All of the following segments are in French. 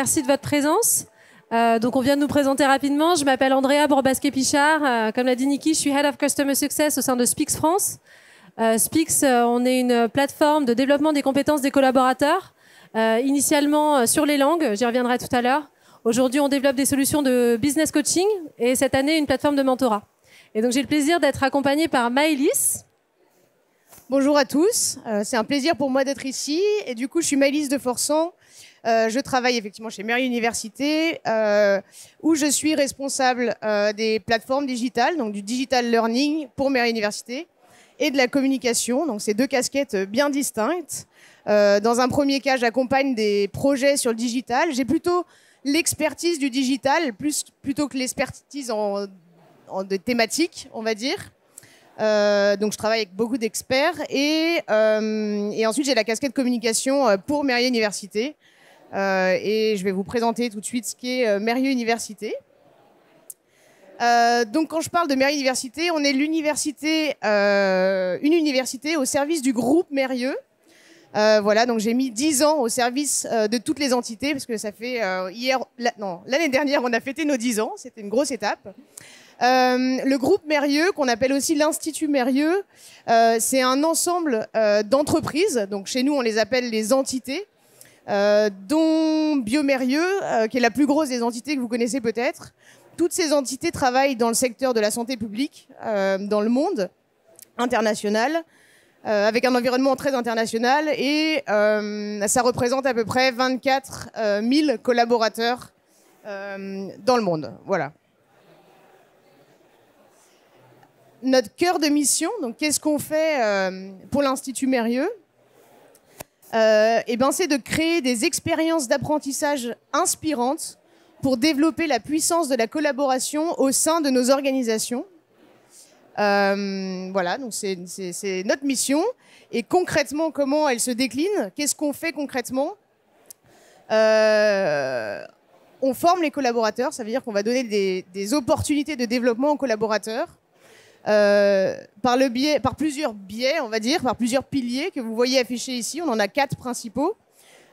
Merci de votre présence. Donc on vient de nous présenter rapidement. Je m'appelle Andrea Borbasquet-Pichard. Comme l'a dit Niki, je suis Head of Customer Success au sein de Spix France. Spix, on est une plateforme de développement des compétences des collaborateurs, initialement sur les langues, j'y reviendrai tout à l'heure. Aujourd'hui, on développe des solutions de business coaching et cette année, une plateforme de mentorat. Et donc j'ai le plaisir d'être accompagnée par Maëlys. Bonjour à tous, c'est un plaisir pour moi d'être ici. Et du coup, je suis Maëlys de Forsan. Je travaille effectivement chez Mairie Université, où je suis responsable des plateformes digitales, donc du digital learning pour Mairie Université, et de la communication. Donc, c'est deux casquettes bien distinctes. Dans un premier cas, j'accompagne des projets sur le digital. J'ai plutôt l'expertise du digital, plutôt que l'expertise en de thématiques, on va dire. Donc, je travaille avec beaucoup d'experts. Et ensuite, j'ai la casquette communication pour Mairie Université. Et je vais vous présenter tout de suite ce qu'est Mérieux Université. Donc, quand je parle de Mérieux Université, on est une université au service du groupe Mérieux. Voilà, donc j'ai mis 10 ans au service de toutes les entités, parce que ça fait l'année dernière, on a fêté nos 10 ans, c'était une grosse étape. Le groupe Mérieux, qu'on appelle aussi l'Institut Mérieux, c'est un ensemble d'entreprises. Donc, chez nous, on les appelle les entités. Dont Biomérieux, qui est la plus grosse des entités que vous connaissez peut-être. Toutes ces entités travaillent dans le secteur de la santé publique, dans le monde international, avec un environnement très international, et ça représente à peu près 24 000 collaborateurs dans le monde. Voilà. Notre cœur de mission, donc qu'est-ce qu'on fait pour l'Institut Mérieux ? C'est de créer des expériences d'apprentissage inspirantes pour développer la puissance de la collaboration au sein de nos organisations. Voilà, donc c'est notre mission. Et concrètement, comment elle se décline? Qu'est-ce qu'on fait concrètement? On forme les collaborateurs, ça veut dire qu'on va donner des opportunités de développement aux collaborateurs. Par plusieurs biais, on va dire, par plusieurs piliers que vous voyez affichés ici. On en a 4 principaux.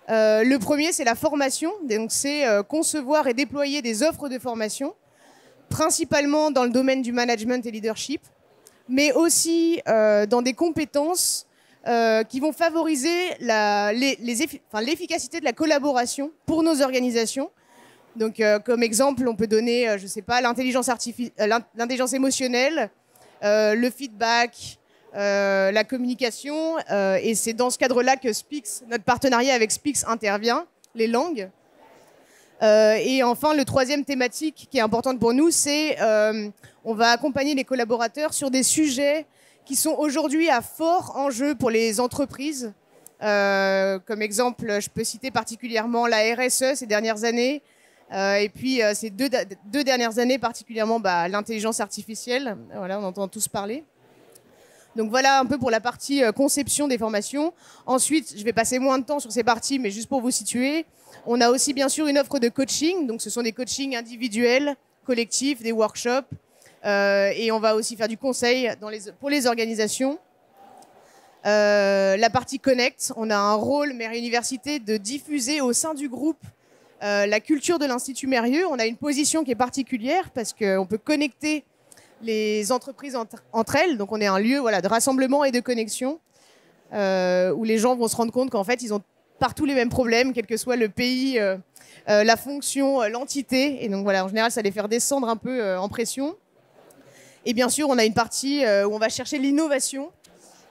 Le premier, c'est la formation. Donc, c'est concevoir et déployer des offres de formation, principalement dans le domaine du management et leadership, mais aussi dans des compétences qui vont favoriser l'efficacité de la collaboration pour nos organisations. Donc, comme exemple, on peut donner, je sais pas, l'intelligence émotionnelle, le feedback, la communication, et c'est dans ce cadre-là que Spix, notre partenariat avec Spix intervient, les langues. Et enfin, le troisième thématique qui est importante pour nous, c'est on va accompagner les collaborateurs sur des sujets qui sont aujourd'hui à fort enjeu pour les entreprises. Comme exemple, je peux citer particulièrement la RSE ces dernières années, et puis ces deux dernières années particulièrement l'intelligence artificielle. Voilà, on entend tous parler. Donc voilà un peu pour la partie conception des formations. Ensuite, je vais passer moins de temps sur ces parties, mais juste pour vous situer, on a aussi bien sûr une offre de coaching. Donc ce sont des coachings individuels, collectifs, des workshops, et on va aussi faire du conseil pour les organisations. La partie Connect, on a un rôle Mairie Université de diffuser au sein du groupe la culture de l'Institut Mérieux. On a une position qui est particulière parce qu'on peut connecter les entreprises entre elles. Donc on est un lieu de rassemblement et de connexion où les gens vont se rendre compte qu'en fait ils ont partout les mêmes problèmes, quel que soit le pays, la fonction, l'entité. Et donc voilà, en général ça les fait descendre un peu en pression. Et bien sûr on a une partie où on va chercher l'innovation.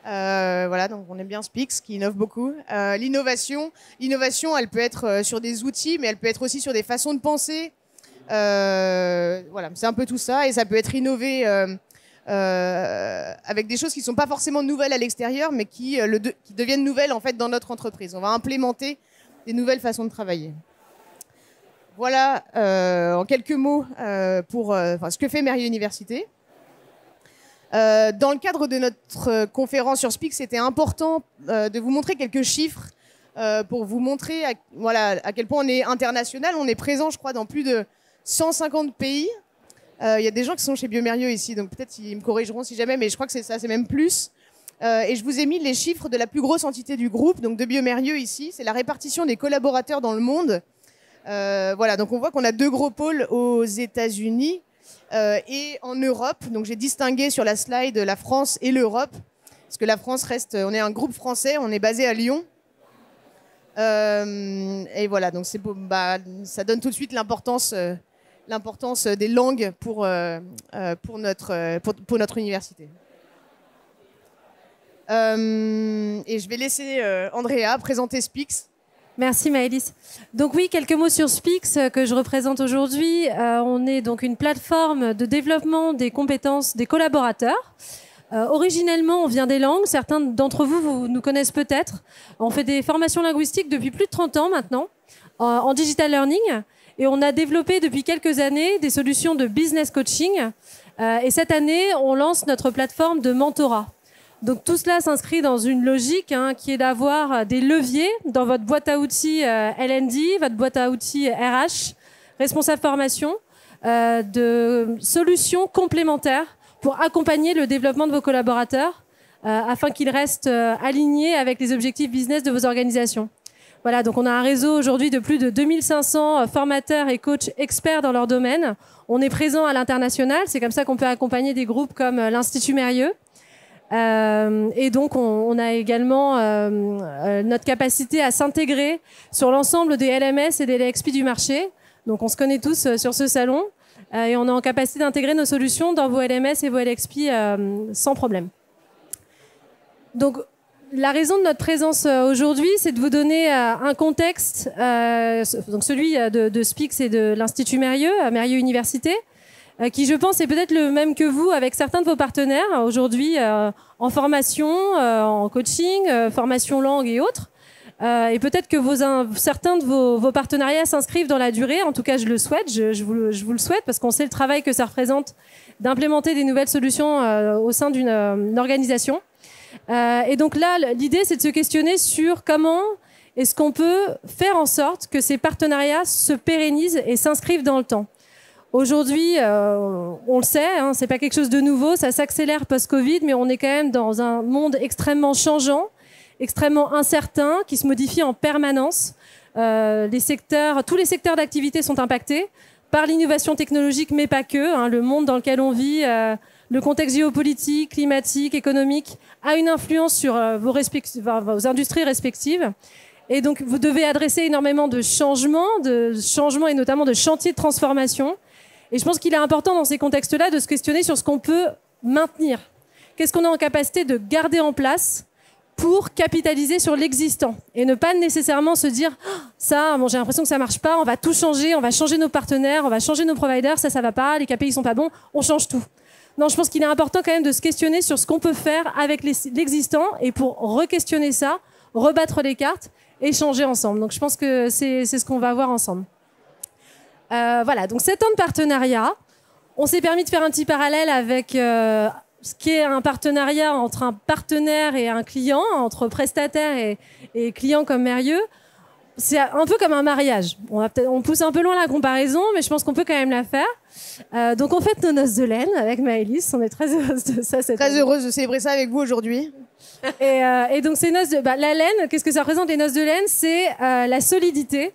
Voilà, donc on aime bien Spix qui innove beaucoup. L'innovation, elle peut être sur des outils, mais elle peut être aussi sur des façons de penser. Voilà, c'est un peu tout ça, et ça peut être innové avec des choses qui ne sont pas forcément nouvelles à l'extérieur, mais qui deviennent nouvelles en fait dans notre entreprise. On va implémenter des nouvelles façons de travailler. Voilà, en quelques mots pour ce que fait Mérieux Université. Dans le cadre de notre conférence sur Spix, c'était important de vous montrer quelques chiffres pour vous montrer à quel point on est international. On est présent, je crois, dans plus de 150 pays. Il y a des gens qui sont chez Biomérieux ici, donc peut-être ils me corrigeront si jamais, mais je crois que c'est ça, c'est même plus. Et je vous ai mis les chiffres de la plus grosse entité du groupe, donc de Biomérieux ici. C'est la répartition des collaborateurs dans le monde. Voilà, donc on voit qu'on a 2 gros pôles aux États-Unis et en Europe. Donc j'ai distingué sur la slide la France et l'Europe, parce que la France reste, on est un groupe français, on est basé à Lyon. Et voilà, donc ça donne tout de suite l'importance des langues pour notre université. Et je vais laisser Andrea présenter Speaks. Merci Maëlys. Donc oui, quelques mots sur Speaks que je représente aujourd'hui. On est donc une plateforme de développement des compétences des collaborateurs. Originellement, on vient des langues. Certains d'entre vous nous connaissent peut-être. On fait des formations linguistiques depuis plus de 30 ans maintenant en digital learning. Et on a développé depuis quelques années des solutions de business coaching. Et cette année, on lance notre plateforme de mentorat. Donc tout cela s'inscrit dans une logique qui est d'avoir des leviers dans votre boîte à outils L&D, votre boîte à outils RH, responsable formation, de solutions complémentaires pour accompagner le développement de vos collaborateurs afin qu'ils restent alignés avec les objectifs business de vos organisations. Voilà, donc on a un réseau aujourd'hui de plus de 2500 formateurs et coachs experts dans leur domaine. On est présent à l'international, c'est comme ça qu'on peut accompagner des groupes comme l'Institut Mérieux. Et donc, on a également notre capacité à s'intégrer sur l'ensemble des LMS et des LXP du marché. Donc, on se connaît tous sur ce salon et on est en capacité d'intégrer nos solutions dans vos LMS et vos LXP sans problème. Donc, la raison de notre présence aujourd'hui, c'est de vous donner un contexte, donc celui de Speaks et de l'Institut Mérieux, Mérieux Université, qui, je pense, est peut-être le même que vous avec certains de vos partenaires aujourd'hui en formation, en coaching, formation langue et autres. Et peut-être que certains de vos partenariats s'inscrivent dans la durée. En tout cas, je le souhaite, je vous le souhaite, parce qu'on sait le travail que ça représente d'implémenter des nouvelles solutions au sein d'une organisation. Et donc là, l'idée, c'est de se questionner sur comment est-ce qu'on peut faire en sorte que ces partenariats se pérennisent et s'inscrivent dans le temps. Aujourd'hui, on le sait, c'est pas quelque chose de nouveau, ça s'accélère post-Covid, mais on est quand même dans un monde extrêmement changeant, extrêmement incertain, qui se modifie en permanence. Tous les secteurs d'activité sont impactés par l'innovation technologique, mais pas que. Le monde dans lequel on vit, le contexte géopolitique, climatique, économique, a une influence sur vos industries respectives. Et donc, vous devez adresser énormément de changements et notamment de chantiers de transformation. Et je pense qu'il est important dans ces contextes-là de se questionner sur ce qu'on peut maintenir. Qu'est-ce qu'on est en capacité de garder en place pour capitaliser sur l'existant et ne pas nécessairement se dire ça, j'ai l'impression que ça marche pas, on va tout changer, on va changer nos partenaires, on va changer nos providers, ça va pas, les KPI sont pas bons, on change tout. Non, je pense qu'il est important quand même de se questionner sur ce qu'on peut faire avec l'existant et pour re-questionner ça, rebattre les cartes et changer ensemble. Donc je pense que c'est ce qu'on va voir ensemble. Voilà, donc 7 ans de partenariat. On s'est permis de faire un petit parallèle avec ce qui est un partenariat entre un partenaire et un client, entre prestataire et client comme Mérieux. C'est un peu comme un mariage. On pousse un peu loin la comparaison, mais je pense qu'on peut quand même la faire. Donc on fête nos noces de laine avec Maëlys. On est très heureuse de ça. Très heureuse de célébrer ça avec vous aujourd'hui. Et donc ces noces la laine, qu'est-ce que ça représente les noces de laine? C'est la solidité,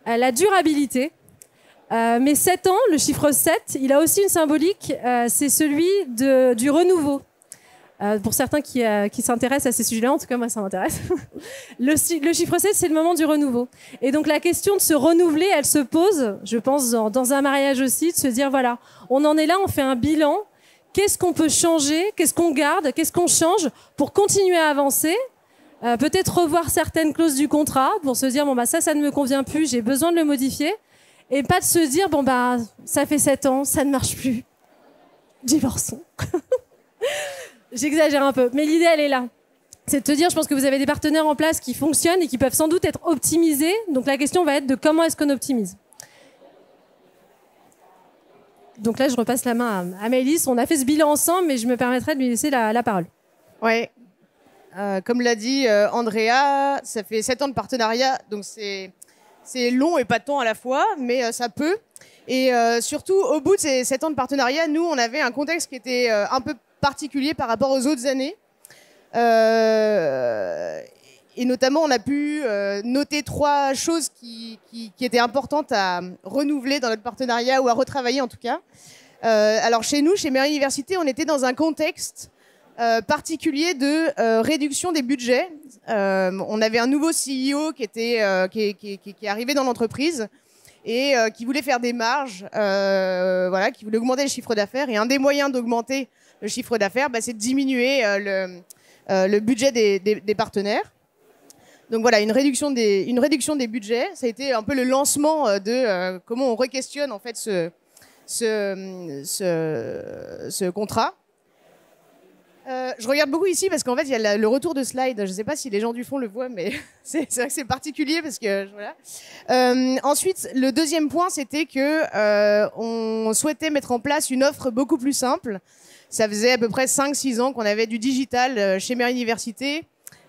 la durabilité. Mais 7 ans, le chiffre 7, il a aussi une symbolique, c'est celui du renouveau. Pour certains qui s'intéressent à ces sujets-là, en tout cas moi ça m'intéresse. Le chiffre 7, c'est le moment du renouveau. Et donc la question de se renouveler, elle se pose, je pense, dans un mariage aussi, de se dire voilà, on en est là, on fait un bilan, qu'est-ce qu'on peut changer, qu'est-ce qu'on garde, qu'est-ce qu'on change pour continuer à avancer, peut-être revoir certaines clauses du contrat pour se dire bon bah ça ne me convient plus, j'ai besoin de le modifier. Et pas de se dire, bon, bah, ça fait 7 ans, ça ne marche plus. Divorçons. J'exagère un peu, mais l'idée, elle est là. C'est de te dire, je pense que vous avez des partenaires en place qui fonctionnent et qui peuvent sans doute être optimisés. Donc la question va être de comment est-ce qu'on optimise. Donc là, je repasse la main à Maëlys. On a fait ce bilan ensemble, mais je me permettrai de lui laisser la parole. Ouais. Comme l'a dit Andrea, ça fait 7 ans de partenariat, donc c'est long et pas tant à la fois, mais ça peut. Et surtout, au bout de ces 7 ans de partenariat, nous, on avait un contexte qui était un peu particulier par rapport aux autres années. notamment, on a pu noter 3 choses qui étaient importantes à renouveler dans notre partenariat ou à retravailler en tout cas. Alors chez nous, chez Mairie Université, on était dans un contexte particulier de réduction des budgets. On avait un nouveau CEO qui est arrivé dans l'entreprise et qui voulait faire des marges, voilà, qui voulait augmenter le chiffre d'affaires. Et un des moyens d'augmenter le chiffre d'affaires, c'est de diminuer le budget des partenaires. Donc voilà, une réduction des budgets. Ça a été un peu le lancement de comment on re-questionne en fait ce contrat. Je regarde beaucoup ici parce qu'en fait, il y a le retour de slide. Je ne sais pas si les gens du fond le voient, mais c'est vrai que c'est particulier parce que voilà. Ensuite, le deuxième point, c'était que on souhaitait mettre en place une offre beaucoup plus simple. Ça faisait à peu près 5-6 ans qu'on avait du digital chez Mairie Université.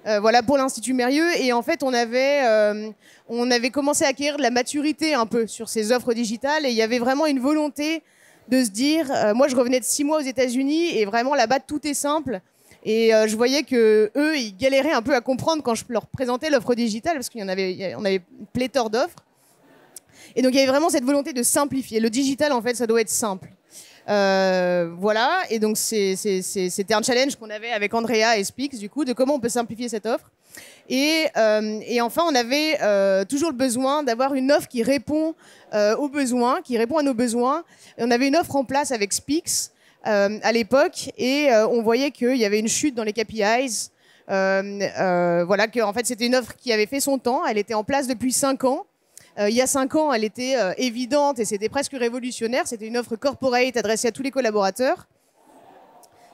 Voilà, pour l'Institut Mérieux. Et en fait, on avait commencé à acquérir de la maturité un peu sur ces offres digitales. Et il y avait vraiment une volonté de se dire... moi, je revenais de 6 mois aux États-Unis et vraiment, là-bas, tout est simple. Et je voyais qu'eux, ils galéraient un peu à comprendre quand je leur présentais l'offre digitale parce qu'on avait pléthore d'offres. Et donc, il y avait vraiment cette volonté de simplifier. Le digital, en fait, ça doit être simple. Voilà, et donc c'était un challenge qu'on avait avec Andrea et Spix, du coup, de comment on peut simplifier cette offre. Et enfin, on avait toujours le besoin d'avoir une offre qui répond aux besoins, qui répond à nos besoins. Et on avait une offre en place avec Spix à l'époque, et on voyait qu'il y avait une chute dans les KPIs. Voilà, que en fait, c'était une offre qui avait fait son temps. Elle était en place depuis 5 ans. Il y a 5 ans, elle était évidente et c'était presque révolutionnaire. C'était une offre corporate adressée à tous les collaborateurs.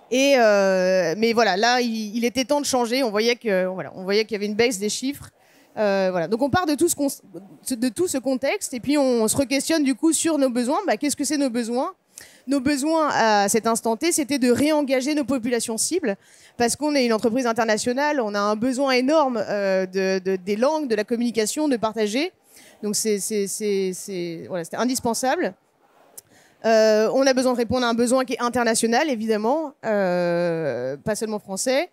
Mais voilà, là, il était temps de changer. On voyait qu'il y avait une baisse des chiffres. Voilà. Donc on part de tout ce contexte et puis on se re-questionne du coup sur nos besoins. Qu'est-ce que c'est nos besoins ? Nos besoins à cet instant T, c'était de réengager nos populations cibles parce qu'on est une entreprise internationale. On a un besoin énorme des langues, de la communication, de partager. Donc c'était indispensable. On a besoin de répondre à un besoin qui est international, évidemment, pas seulement français.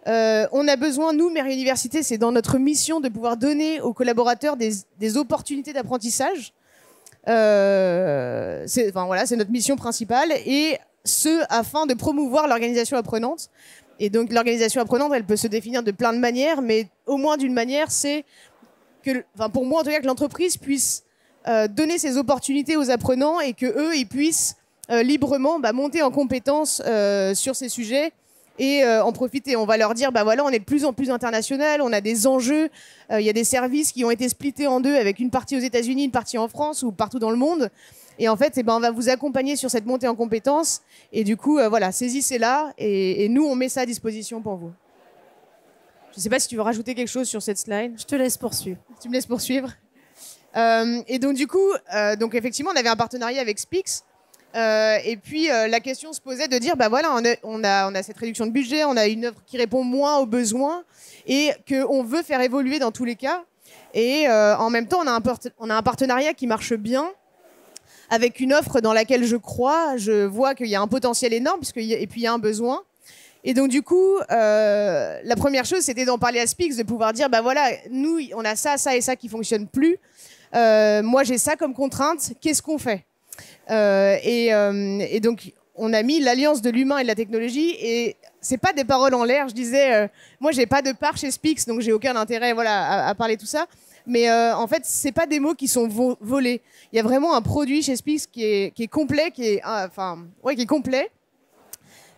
On a besoin, nous, Mairie Université, c'est dans notre mission de pouvoir donner aux collaborateurs des opportunités d'apprentissage. C'est notre mission principale, et ce, afin de promouvoir l'organisation apprenante. Et donc l'organisation apprenante, elle peut se définir de plein de manières, mais au moins d'une manière, c'est pour moi en tout cas, que l'entreprise puisse donner ces opportunités aux apprenants et qu'eux, ils puissent librement monter en compétences sur ces sujets et en profiter. On va leur dire, voilà, on est de plus en plus international, on a des enjeux, il y a des services qui ont été splittés en deux avec une partie aux États-Unis, une partie en France ou partout dans le monde. Et en fait, on va vous accompagner sur cette montée en compétences. Et du coup, voilà, saisissez-la et nous, on met ça à disposition pour vous. Je ne sais pas si tu veux rajouter quelque chose sur cette slide. Je te laisse poursuivre. Tu me laisses poursuivre. Et donc du coup, effectivement, on avait un partenariat avec Spix. Et puis la question se posait de dire, voilà, on a cette réduction de budget, on a une offre qui répond moins aux besoins et qu'on veut faire évoluer dans tous les cas. Et en même temps, on a un partenariat qui marche bien avec une offre dans laquelle je crois. Je vois qu'il y a un potentiel énorme et puis il y a un besoin. Et donc, du coup, la première chose, c'était d'en parler à Spix, de pouvoir dire, voilà, nous, on a ça, ça et ça qui ne fonctionne plus. Moi, j'ai ça comme contrainte. Qu'est-ce qu'on fait ? Et donc, on a mis l'alliance de l'humain et de la technologie. Et ce n'est pas des paroles en l'air. Je disais, moi, je n'ai pas de part chez Spix, donc j'ai aucun intérêt à parler de tout ça. Mais en fait, ce n'est pas des mots qui sont volés. Il y a vraiment un produit chez Spix qui est complet, qui est complet.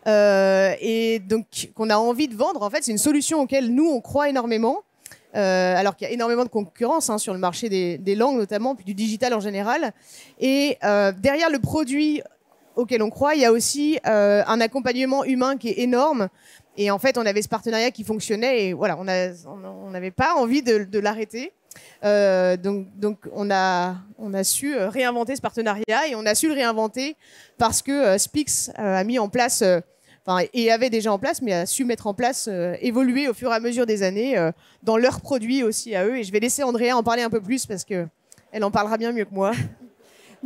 Et donc qu'on a envie de vendre. En fait, c'est une solution auquel nous on croit énormément, alors qu'il y a énormément de concurrence sur le marché des langues notamment, puis du digital en général. Et derrière le produit auquel on croit, il y a aussi un accompagnement humain qui est énorme. Et en fait, on avait ce partenariat qui fonctionnait et voilà, on n'avait pas envie de l'arrêter. Donc on a su réinventer ce partenariat, et on a su le réinventer parce que Spix a mis en place, et avait déjà en place, mais a su mettre en place, évoluer au fur et à mesure des années dans leurs produits aussi à eux. Et je vais laisser Andrea en parler un peu plus parce qu'elle en parlera bien mieux que moi.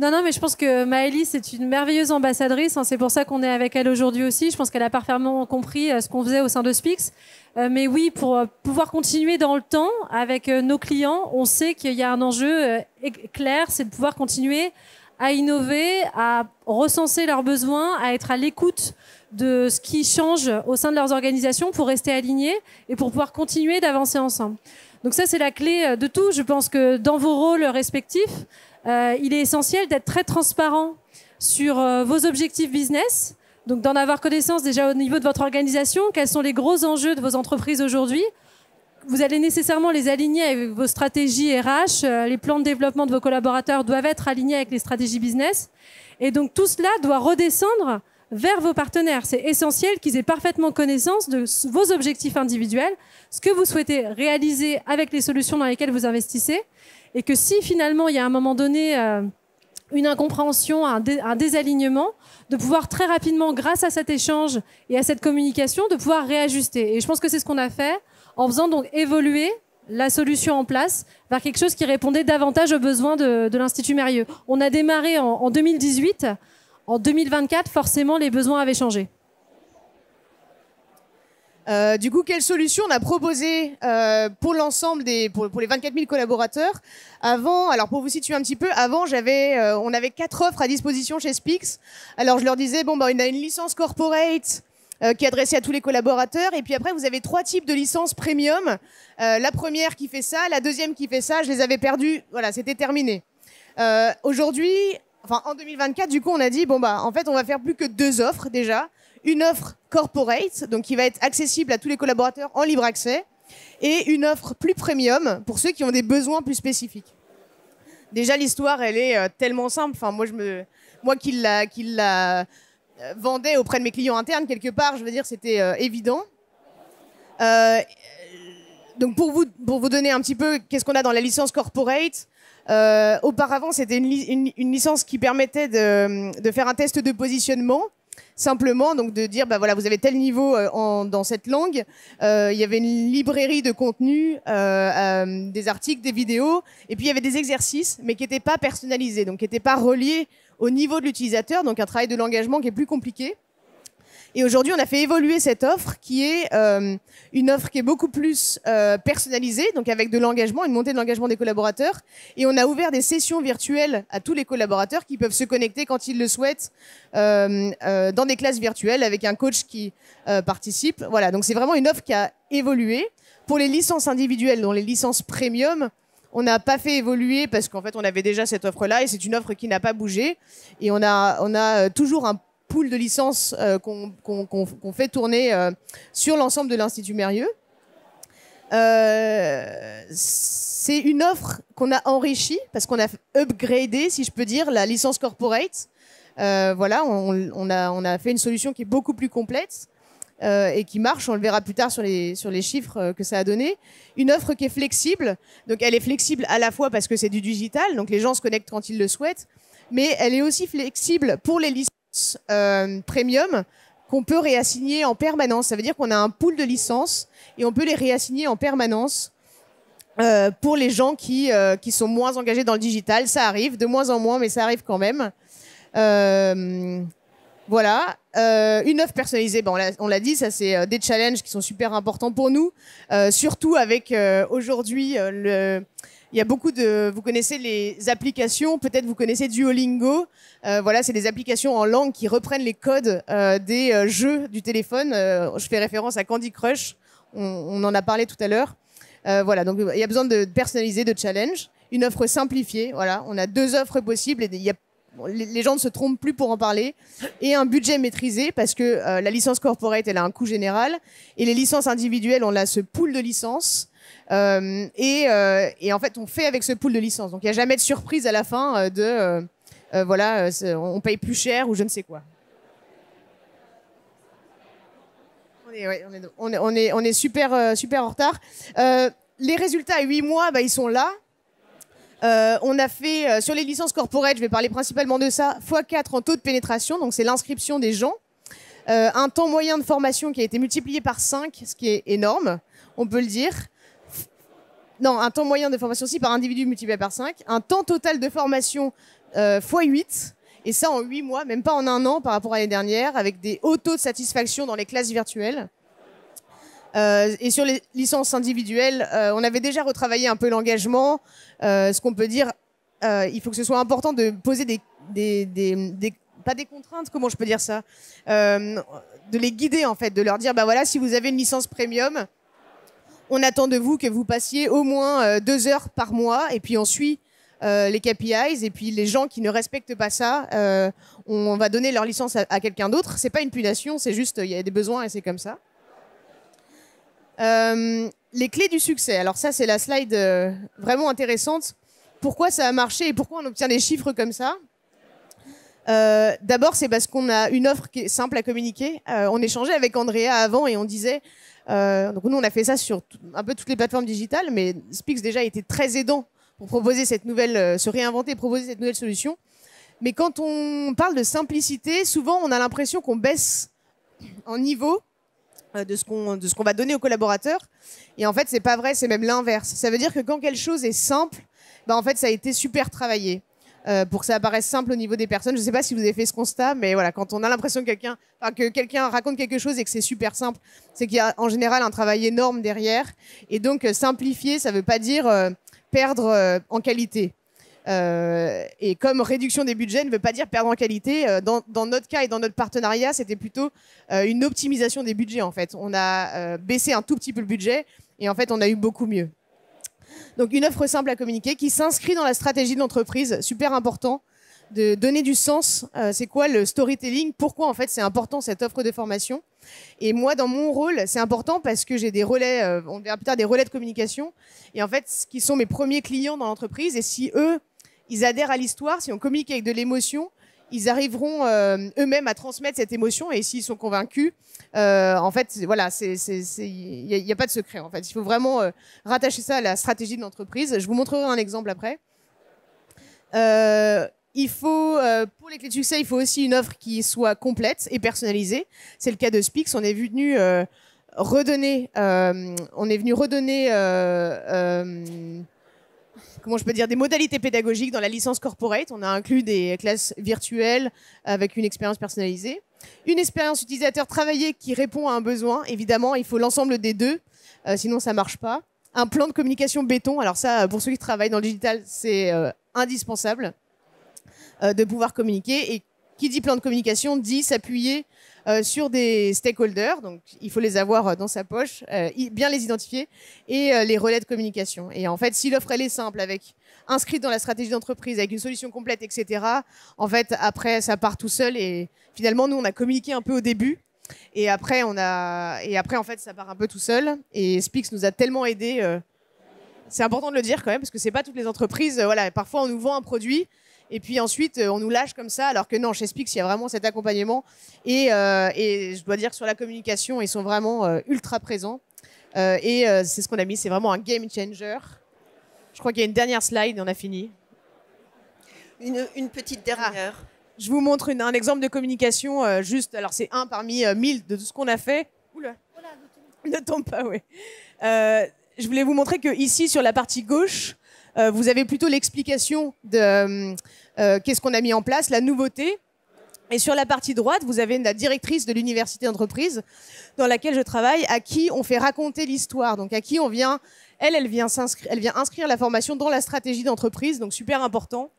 Non, non, mais je pense que Maëlys est une merveilleuse ambassadrice. C'est pour ça qu'on est avec elle aujourd'hui aussi. Je pense qu'elle a parfaitement compris ce qu'on faisait au sein de Spix. Mais oui, pour pouvoir continuer dans le temps avec nos clients, on sait qu'il y a un enjeu clair, c'est de pouvoir continuer à innover, à recenser leurs besoins, à être à l'écoute de ce qui change au sein de leurs organisations pour rester alignés et pour pouvoir continuer d'avancer ensemble. Donc ça, c'est la clé de tout. Je pense que dans vos rôles respectifs, il est essentiel d'être très transparent sur vos objectifs business, donc d'en avoir connaissance déjà au niveau de votre organisation, quels sont les gros enjeux de vos entreprises aujourd'hui. Vous allez nécessairement les aligner avec vos stratégies RH, les plans de développement de vos collaborateurs doivent être alignés avec les stratégies business. Et donc tout cela doit redescendre vers vos partenaires. C'est essentiel qu'ils aient parfaitement connaissance de vos objectifs individuels, ce que vous souhaitez réaliser avec les solutions dans lesquelles vous investissez, et que si finalement il y a à un moment donné une incompréhension, un désalignement, de pouvoir très rapidement, grâce à cet échange et à cette communication, de pouvoir réajuster. Et je pense que c'est ce qu'on a fait en faisant donc évoluer la solution en place vers quelque chose qui répondait davantage aux besoins de l'Institut Mérieux. On a démarré en 2018. En 2024, forcément, les besoins avaient changé. Du coup, quelle solution on a proposé pour l'ensemble pour les 24 000 collaborateurs? Alors pour vous situer un petit peu, avant on avait 4 offres à disposition chez Spix. Alors je leur disais on a une licence corporate qui est adressée à tous les collaborateurs, et puis après vous avez 3 types de licences premium. La première qui fait ça, la deuxième qui fait ça, je les avais perdues. Voilà, c'était terminé. Aujourd'hui, en 2024, du coup, on a dit en fait, on va faire plus que 2 offres déjà. Une offre corporate, donc qui va être accessible à tous les collaborateurs en libre accès, et une offre plus premium pour ceux qui ont des besoins plus spécifiques. Déjà, l'histoire, elle est tellement simple. Moi qui la vendais auprès de mes clients internes, quelque part, je veux dire, c'était évident. Donc, pour vous donner un petit peu qu'est-ce qu'on a dans la licence corporate, auparavant, c'était une licence qui permettait de faire un test de positionnement. Simplement, donc de dire, vous avez tel niveau dans cette langue. Il y avait une librairie de contenu, des articles, des vidéos, et puis il y avait des exercices, mais qui n'étaient pas personnalisés, donc qui n'étaient pas reliés au niveau de l'utilisateur, donc un travail de l'engagement qui est plus compliqué. Et aujourd'hui, on a fait évoluer cette offre qui est une offre qui est beaucoup plus personnalisée, donc avec de l'engagement, une montée de l'engagement des collaborateurs. Et on a ouvert des sessions virtuelles à tous les collaborateurs qui peuvent se connecter quand ils le souhaitent dans des classes virtuelles avec un coach qui participe. Voilà, donc c'est vraiment une offre qui a évolué. Pour les licences individuelles, dont les licences premium, on n'a pas fait évoluer parce qu'en fait, on avait déjà cette offre-là et c'est une offre qui n'a pas bougé. Et on a toujours un pool de licences qu'on fait tourner sur l'ensemble de l'Institut Mérieux. C'est une offre qu'on a enrichie parce qu'on a upgradé, si je peux dire, la licence corporate. Voilà, on a fait une solution qui est beaucoup plus complète et qui marche. On le verra plus tard sur les chiffres que ça a donné. Une offre qui est flexible. Donc elle est flexible à la fois parce que c'est du digital, donc les gens se connectent quand ils le souhaitent, mais elle est aussi flexible pour les licences premium qu'on peut réassigner en permanence. Ça veut dire qu'on a un pool de licences et on peut les réassigner en permanence pour les gens qui sont moins engagés dans le digital. Ça arrive, de moins en moins, mais ça arrive quand même. Voilà. Une offre personnalisée, on l'a dit, ça c'est des challenges qui sont super importants pour nous, surtout avec aujourd'hui il y a beaucoup vous connaissez les applications, peut-être vous connaissez Duolingo. Voilà, c'est des applications en langue qui reprennent les codes des jeux du téléphone. Je fais référence à Candy Crush. On en a parlé tout à l'heure. Voilà, donc il y a besoin de personnaliser, de challenge. Une offre simplifiée. Voilà, on a 2 offres possibles et les gens ne se trompent plus pour en parler. Et un budget maîtrisé parce que la licence corporate, elle a un coût général. Et les licences individuelles, on a ce pool de licences. Et en fait, on fait avec ce pool de licences. Donc, il n'y a jamais de surprise à la fin voilà, on paye plus cher ou je ne sais quoi. On est super en retard. Les résultats à 8 mois, ils sont là. On a fait, sur les licences corporate, je vais parler principalement de ça, x4 en taux de pénétration, donc c'est l'inscription des gens. Un temps moyen de formation qui a été multiplié par 5, ce qui est énorme, on peut le dire. Non, un temps moyen de formation aussi par individu multiplié par 5. Un temps total de formation x8. Et ça en 8 mois, même pas en 1 an par rapport à l'année dernière, avec des hauts taux de satisfaction dans les classes virtuelles. Et sur les licences individuelles, on avait déjà retravaillé un peu l'engagement. Ce qu'on peut dire, il faut que ce soit important de poser pas des contraintes, comment je peux dire ça, de les guider en fait, de leur dire, bah voilà, si vous avez une licence premium, on attend de vous que vous passiez au moins 2 heures par mois, et puis on suit les KPIs, et puis les gens qui ne respectent pas ça, on va donner leur licence à quelqu'un d'autre. C'est pas une punition, c'est juste, il y a des besoins et c'est comme ça. Les clés du succès. Alors ça, c'est la slide vraiment intéressante. Pourquoi ça a marché et pourquoi on obtient des chiffres comme ça? D'abord, c'est parce qu'on a une offre qui est simple à communiquer. On échangeait avec Andrea avant et on disait... donc nous, on a fait ça sur un peu toutes les plateformes digitales, mais Spix déjà était très aidant pour proposer cette nouvelle, se réinventer et proposer cette nouvelle solution. Mais quand on parle de simplicité, souvent, on a l'impression qu'on baisse en niveau de ce qu'on va donner aux collaborateurs. Et en fait, c'est pas vrai, c'est même l'inverse. Ça veut dire que quand quelque chose est simple, bah, en fait, ça a été super travaillé pour que ça apparaisse simple au niveau des personnes. Je sais pas si vous avez fait ce constat, mais voilà, quand on a l'impression que quelqu'un raconte quelque chose et que c'est super simple, c'est qu'il y a en général un travail énorme derrière. Et donc, simplifier, ça veut pas dire perdre en qualité. Et comme réduction des budgets ne veut pas dire perdre en qualité, dans notre cas et dans notre partenariat, c'était plutôt une optimisation des budgets en fait. On a baissé un tout petit peu le budget et en fait on a eu beaucoup mieux. Donc une offre simple à communiquer qui s'inscrit dans la stratégie de l'entreprise, super important de donner du sens. C'est quoi le storytelling? Pourquoi en fait c'est important cette offre de formation? Et moi dans mon rôle c'est important parce que j'ai des relais, on verra plus tard des relais de communication et en fait qui sont mes premiers clients dans l'entreprise et si eux ils adhèrent à l'histoire, si on communique avec de l'émotion, ils arriveront eux-mêmes à transmettre cette émotion et s'ils sont convaincus, en fait, voilà, il n'y a pas de secret. En fait, il faut vraiment rattacher ça à la stratégie de l'entreprise. Je vous montrerai un exemple après. Il faut, pour les clés de succès, il faut aussi une offre qui soit complète et personnalisée. C'est le cas de Spix. On est venu redonner, comment je peux dire, des modalités pédagogiques dans la licence corporate. On a inclus des classes virtuelles avec une expérience personnalisée. Une expérience utilisateur travaillée qui répond à un besoin. Évidemment, il faut l'ensemble des deux, sinon ça ne marche pas. Un plan de communication béton. Alors ça, pour ceux qui travaillent dans le digital, c'est indispensable de pouvoir communiquer. Et qui dit plan de communication dit s'appuyer sur des stakeholders, donc il faut les avoir dans sa poche, bien les identifier, et les relais de communication. Et en fait, si l'offre elle est simple, inscrite dans la stratégie d'entreprise, avec une solution complète, etc., en fait, après, ça part tout seul, et finalement, nous, on a communiqué un peu au début, et après, en fait, ça part un peu tout seul, et Spix nous a tellement aidés, c'est important de le dire quand même, parce que c'est pas toutes les entreprises, voilà, parfois on nous vend un produit, et puis ensuite, on nous lâche comme ça, alors que non, chez Spix, il y a vraiment cet accompagnement. Et je dois dire que sur la communication, ils sont vraiment ultra présents. C'est ce qu'on a mis, c'est vraiment un game changer. Je crois qu'il y a une dernière slide et on a fini. Une petite dernière. Ah, je vous montre un exemple de communication, juste, alors c'est un parmi 1000 de tout ce qu'on a fait. Oula, ne tombe pas, oui. Je voulais vous montrer que ici, sur la partie gauche, vous avez plutôt l'explication de qu'est-ce qu'on a mis en place, la nouveauté. Et sur la partie droite, vous avez la directrice de l'université d'entreprise dans laquelle je travaille, à qui on fait raconter l'histoire. Donc à qui on vient, elle vient inscrire la formation dans la stratégie d'entreprise, donc super important.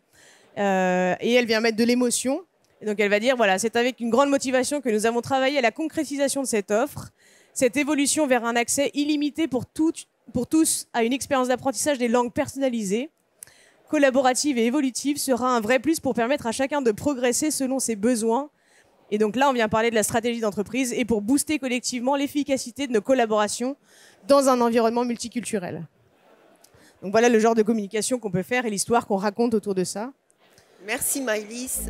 Et elle vient mettre de l'émotion. Et donc elle va dire, voilà, c'est avec une grande motivation que nous avons travaillé à la concrétisation de cette offre, cette évolution vers un accès illimité pour tous à une expérience d'apprentissage des langues personnalisées, collaborative et évolutive sera un vrai plus pour permettre à chacun de progresser selon ses besoins. Et donc là, on vient parler de la stratégie d'entreprise et pour booster collectivement l'efficacité de nos collaborations dans un environnement multiculturel. Donc voilà le genre de communication qu'on peut faire et l'histoire qu'on raconte autour de ça. Merci Maëlys.